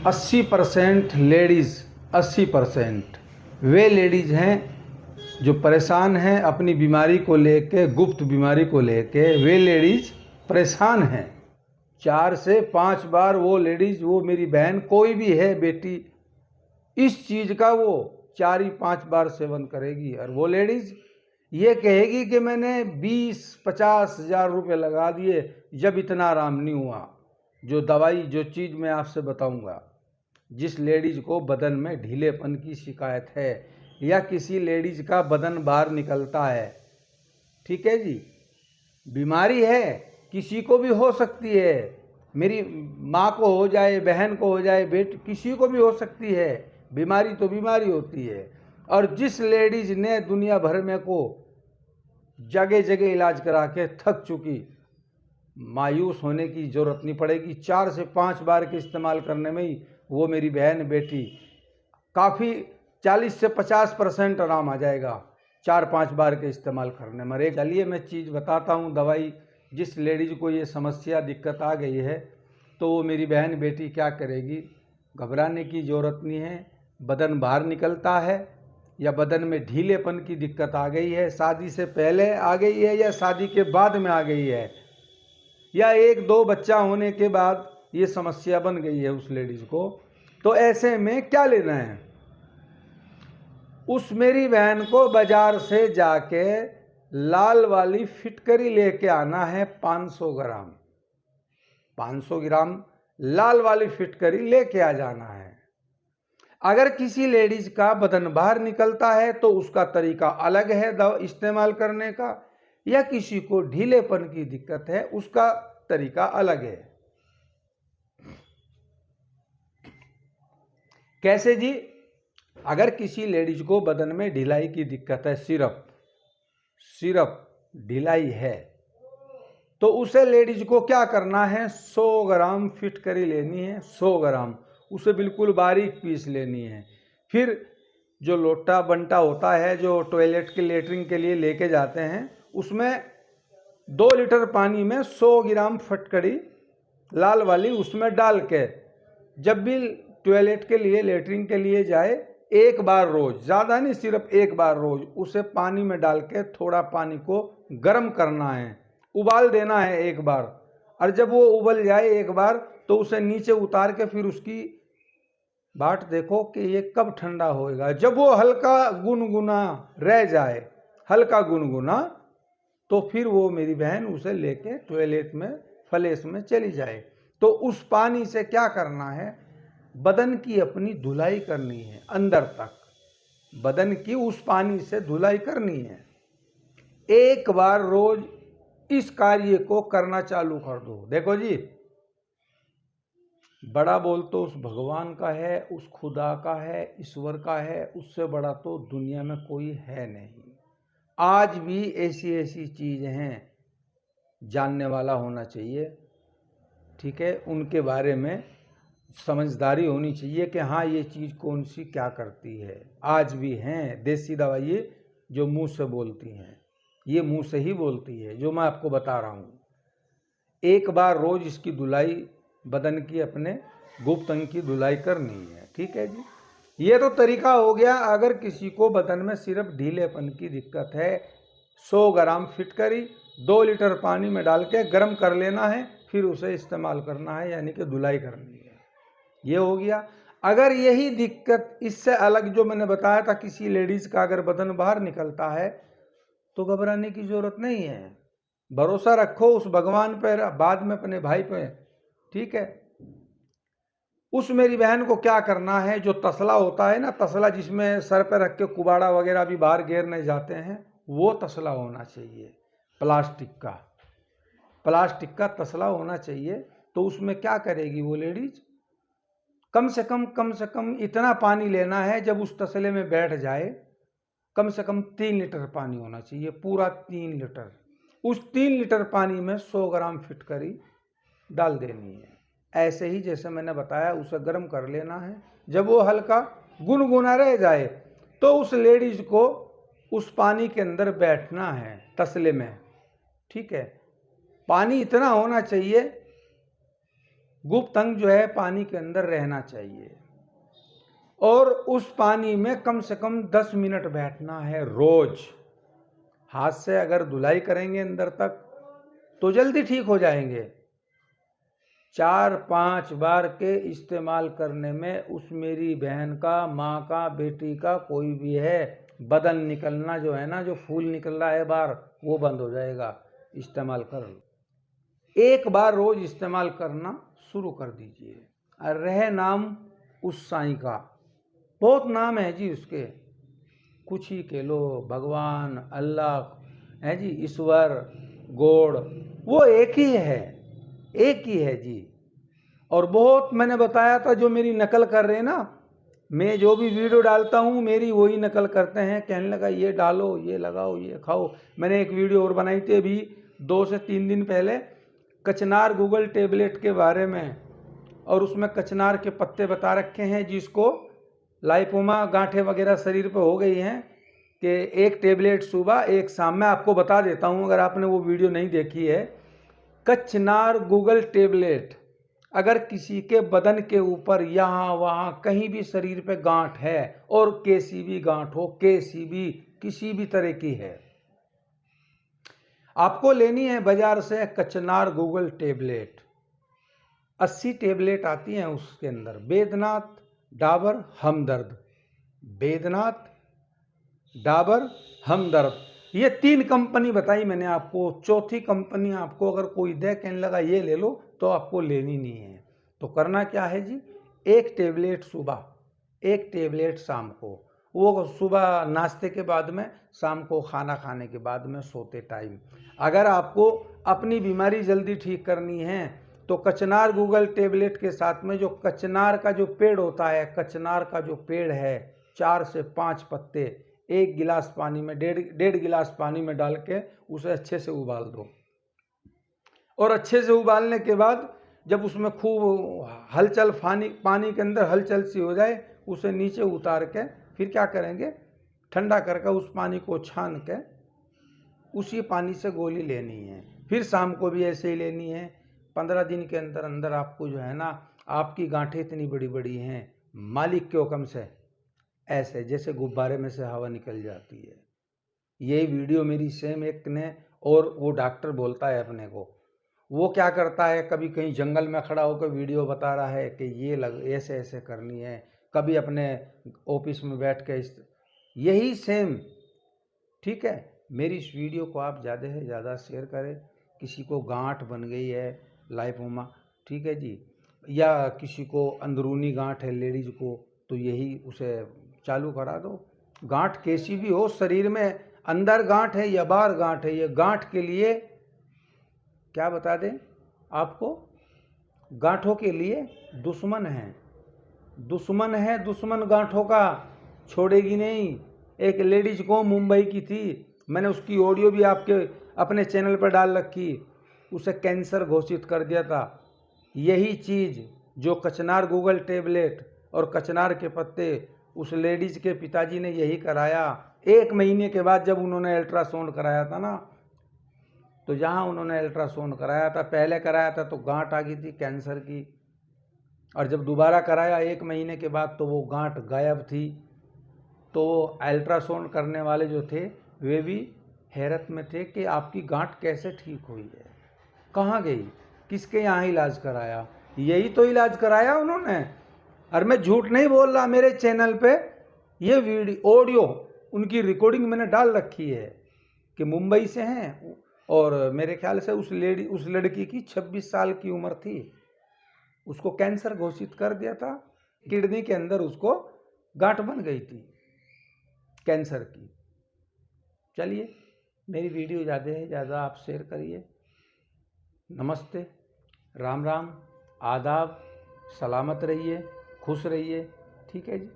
80% ladies, 80% वे ladies हैं जो परेशान हैं अपनी बीमारी को लेके, गुप्त बीमारी को लेके। वे लेडीज़ परेशान हैं। 4 से 5 बार वो लेडीज़, वो मेरी बहन कोई भी है बेटी, इस चीज़ का वो 4 ही 5 बार सेवन करेगी और वो लेडीज़ ये कहेगी कि मैंने 20-50 हज़ार रुपये लगा दिए, जब इतना आराम नहीं हुआ। जो दवाई, जो चीज़ मैं आपसे बताऊंगा, जिस लेडीज़ को बदन में ढीलेपन की शिकायत है या किसी लेडीज़ का बदन बाहर निकलता है, ठीक है जी, बीमारी है, किसी को भी हो सकती है, मेरी माँ को हो जाए, बहन को हो जाए, बेटी, किसी को भी हो सकती है। बीमारी तो बीमारी होती है। और जिस लेडीज़ ने दुनिया भर में को जगह जगह इलाज करा के थक चुकी, मायूस होने की ज़रूरत नहीं पड़ेगी। 4 से 5 बार के इस्तेमाल करने में ही वो मेरी बहन बेटी काफ़ी 40 से 50% आराम आ जाएगा 4-5 बार के इस्तेमाल करने में। चलिए मैं चीज़ बताता हूँ, दवाई। जिस लेडीज़ को ये समस्या, दिक्कत आ गई है, तो वो मेरी बहन बेटी क्या करेगी, घबराने की ज़रूरत नहीं है। बदन बाहर निकलता है या बदन में ढीलेपन की दिक्कत आ गई है, शादी से पहले आ गई है या शादी के बाद में आ गई है, या 1-2 बच्चा होने के बाद ये समस्या बन गई है उस लेडीज़ को, तो ऐसे में क्या लेना है, उस मेरी बहन को बाजार से जाके लाल वाली फिटकरी लेके आना है। 500 ग्राम, 500 ग्राम लाल वाली फिटकरी लेके आ जाना है। अगर किसी लेडीज का बदन बाहर निकलता है तो उसका तरीका अलग है दवा इस्तेमाल करने का, या किसी को ढीलेपन की दिक्कत है उसका तरीका अलग है। कैसे जी? अगर किसी लेडीज को बदन में ढिलाई की दिक्कत है, सिर्फ ढिलाई है, तो उसे लेडीज को क्या करना है, 100 ग्राम फिटकरी लेनी है। 100 ग्राम उसे बिल्कुल बारीक पीस लेनी है। फिर जो लोटा बंटा होता है जो टॉयलेट के लेटरिन के लिए लेके जाते हैं, उसमें 2 लीटर पानी में 100 ग्राम फिटकरी लाल वाली उसमें डाल के, जब भी टॉयलेट के लिए, लेटरिन के लिए जाए, एक बार रोज, ज़्यादा नहीं, सिर्फ एक बार रोज उसे पानी में डाल के थोड़ा पानी को गर्म करना है, उबाल देना है एक बार। और जब वो उबल जाए एक बार, तो उसे नीचे उतार के फिर उसकी बाट देखो कि ये कब ठंडा होएगा। जब वो हल्का गुनगुना रह जाए, हल्का गुनगुना, तो फिर वो मेरी बहन उसे लेके टॉयलेट में, फ्लैश में चली जाए। तो उस पानी से क्या करना है, बदन की अपनी धुलाई करनी है, अंदर तक बदन की उस पानी से धुलाई करनी है। एक बार रोज इस कार्य को करना चालू कर दो। देखो जी, बड़ा बोल तो उस भगवान का है, उस खुदा का है, ईश्वर का है, उससे बड़ा तो दुनिया में कोई है नहीं। आज भी ऐसी ऐसी चीज़ हैं, जानने वाला होना चाहिए, ठीक है, उनके बारे में समझदारी होनी चाहिए कि हाँ ये चीज़ कौन सी क्या करती है। आज भी हैं देसी दवाई जो मुंह से बोलती हैं, ये मुंह से ही बोलती है जो मैं आपको बता रहा हूँ। एक बार रोज इसकी धुलाई, बदन की अपने गुप्त अंग की धुलाई करनी है, ठीक है जी। ये तो तरीका हो गया। अगर किसी को बदन में सिर्फ ढीलेपन की दिक्कत है, 100 ग्राम फिटकरी 2 लीटर पानी में डाल के गर्म कर लेना है, फिर उसे इस्तेमाल करना है, यानी कि धुलाई करनी है। ये हो गया। अगर यही दिक्कत इससे अलग जो मैंने बताया था, किसी लेडीज का अगर बदन बाहर निकलता है, तो घबराने की जरूरत नहीं है। भरोसा रखो उस भगवान पर, बाद में अपने भाई पे, ठीक है। उस मेरी बहन को क्या करना है, जो तसला होता है ना, तसला जिसमें सर पे रख के कुबाड़ा वगैरह भी बाहर घेरने जाते हैं, वो तसला होना चाहिए, प्लास्टिक का तसला होना चाहिए। तो उसमें क्या करेगी वो लेडीज, कम से कम इतना पानी लेना है, जब उस तसले में बैठ जाए, कम से कम 3 लीटर पानी होना चाहिए, पूरा 3 लीटर। उस 3 लीटर पानी में 100 ग्राम फिटकरी डाल देनी है। ऐसे ही जैसे मैंने बताया, उसे गर्म कर लेना है। जब वो हल्का गुनगुना रह जाए, तो उस लेडीज को उस पानी के अंदर बैठना है, तसले में, ठीक है। पानी इतना होना चाहिए गुप्त अंग जो है पानी के अंदर रहना चाहिए और उस पानी में कम से कम 10 मिनट बैठना है रोज। हाथ से अगर धुलाई करेंगे अंदर तक तो जल्दी ठीक हो जाएंगे। 4-5 बार के इस्तेमाल करने में उस मेरी बहन का, माँ का, बेटी का, कोई भी है, बदन निकलना जो है ना, जो फूल निकल रहा है बाहर, वो बंद हो जाएगा। इस्तेमाल कर लो, एक बार रोज इस्तेमाल करना शुरू कर दीजिए। और रहे नाम उस साईं का, बहुत नाम है जी उसके, कुछ ही के लो, भगवान, अल्लाह है जी, ईश्वर, गॉड, वो एक ही है, एक ही है जी। और बहुत मैंने बताया था, जो मेरी नकल कर रहे हैं ना, मैं जो भी वीडियो डालता हूँ मेरी वही नकल करते हैं, कहने लगा ये डालो, ये लगाओ, ये खाओ। मैंने एक वीडियो और बनाई थी अभी 2 से 3 दिन पहले, कचनार गूगल टेबलेट के बारे में, और उसमें कचनार के पत्ते बता रखे हैं जिसको लाइपोमा, गांठें वगैरह शरीर पे हो गई हैं, कि एक टेबलेट सुबह, एक शाम में। आपको बता देता हूँ अगर आपने वो वीडियो नहीं देखी है। कचनार गूगल टेबलेट, अगर किसी के बदन के ऊपर यहाँ वहाँ कहीं भी शरीर पे गांठ है, और कैसी भी गांठ हो, कैसी भी, किसी भी तरह की है, आपको लेनी है बाजार से कचनार गूगल टेबलेट। 80 टेबलेट आती हैं उसके अंदर, बैद्यनाथ, डाबर, हमदर्द, बैद्यनाथ, डाबर, हमदर्द, ये 3 कंपनी बताई मैंने आपको। चौथी कंपनी आपको अगर कोई दे, कहने लगा ये ले लो, तो आपको लेनी नहीं है। तो करना क्या है जी, एक टेबलेट सुबह, एक टेबलेट शाम को, वो सुबह नाश्ते के बाद में, शाम को खाना खाने के बाद में, सोते टाइम। अगर आपको अपनी बीमारी जल्दी ठीक करनी है तो कचनार गूगल टेबलेट के साथ में जो कचनार का जो पेड़ होता है, कचनार का जो पेड़ है, 4 से 5 पत्ते, 1 गिलास पानी में, डेढ़ गिलास पानी में डाल के उसे अच्छे से उबाल दो। और अच्छे से उबालने के बाद जब उसमें खूब हलचल, पानी के अंदर हलचल सी हो जाए, उसे नीचे उतार के फिर क्या करेंगे, ठंडा करके उस पानी को छान के उसी पानी से गोली लेनी है। फिर शाम को भी ऐसे ही लेनी है। 15 दिन के अंदर अंदर आपको जो है ना, आपकी गांठें इतनी बड़ी बड़ी हैं, मालिक के हुक्म से ऐसे जैसे गुब्बारे में से हवा निकल जाती है। ये वीडियो मेरी सेम एक ने, और वो डॉक्टर बोलता है अपने को, वो क्या करता है, कभी कहीं जंगल में खड़ा होकर वीडियो बता रहा है कि ये ऐसे ऐसे करनी है, कभी अपने ऑफिस में बैठ के यही सेम। ठीक है, मेरी इस वीडियो को आप ज़्यादा से ज़्यादा शेयर करें। किसी को गांठ बन गई है, लाइपोमा, ठीक है जी, या किसी को अंदरूनी गांठ है लेडीज को, तो यही उसे चालू करा दो। गांठ कैसी भी हो शरीर में, अंदर गांठ है या बाहर गांठ है, ये गांठ के लिए क्या बता दें आपको, गांठों के लिए दुश्मन है, दुश्मन है, दुश्मन गांठों का, छोड़ेगी नहीं। एक लेडीज को, मुंबई की थी, मैंने उसकी ऑडियो भी आपके अपने चैनल पर डाल रखी, उसे कैंसर घोषित कर दिया था। यही चीज़ जो कचनार गूगल टेबलेट और कचनार के पत्ते, उस लेडीज के पिताजी ने यही कराया। 1 महीने के बाद जब उन्होंने अल्ट्रासाउंड कराया था ना, तो जहाँ उन्होंने अल्ट्रासाउंड कराया था, पहले कराया था तो गांठ आ गई थी कैंसर की, और जब दोबारा कराया 1 महीने के बाद तो वो गांठ गायब थी। तो अल्ट्रासाउंड करने वाले जो थे वे भी हैरत में थे कि आपकी गांठ कैसे ठीक हुई है, कहाँ गई, किसके यहाँ इलाज कराया। यही तो इलाज कराया उन्होंने। और मैं झूठ नहीं बोल रहा, मेरे चैनल पे ये वीडियो ऑडियो उनकी रिकॉर्डिंग मैंने डाल रखी है कि मुंबई से हैं, और मेरे ख्याल से उस लड़की की 26 साल की उम्र थी, उसको कैंसर घोषित कर दिया था, किडनी के अंदर उसको गांठ बन गई थी कैंसर की। चलिए, मेरी वीडियो ज़्यादा से ज़्यादा आप शेयर करिए। नमस्ते, राम राम, आदाब, सलामत रहिए, खुश रहिए। ठीक है जी।